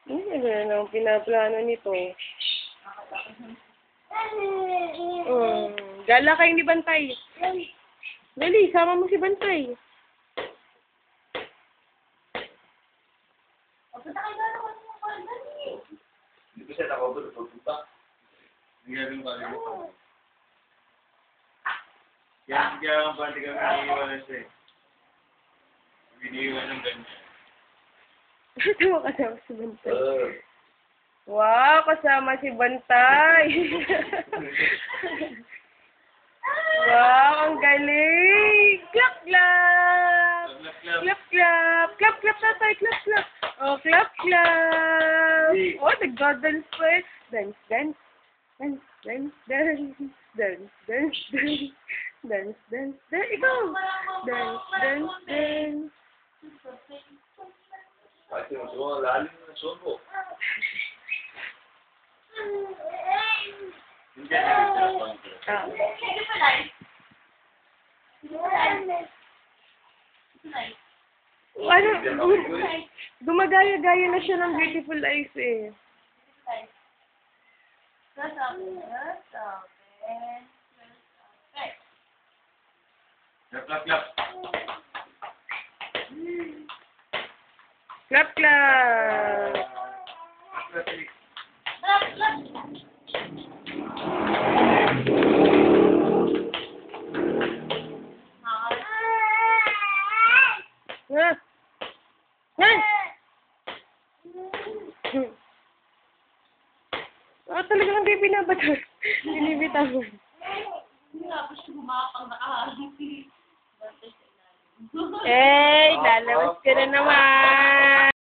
Ano na ang pinaplano nito? Gala kayo ni Bantay. Dali, sama mo si Bantay. Hindi ko siya nakabot. Pagpunta. Hindi ka rin pala ito. Kaya ang pati kami iniiwan siya eh. Iniiwan ng ganyan. Ito kasama si Bantay. Wow, kasama si Bantay. Wow, ang galing. Clap, clap. Clap, clap. Clap, clap, tatay. Clap, clap. Oh, clap, clap. Oh, nag-dance pa eh. Dance, dance. Dance, dance, dance. Dance, dance, dance. Dance, dance, dance. Ikaw. Dance, dance, dance. Pati mo suwa, lalim na suwa. Hindi na nagtatrapan ko. Ano? Gumagaya-gaya na siya ng Beautiful Eyes eh. Clap, clap, clap. Clap, clap. Nga. Nga. Ah, talagang hindi binabato. Binibitawan. Eh, lalabas ka na naman.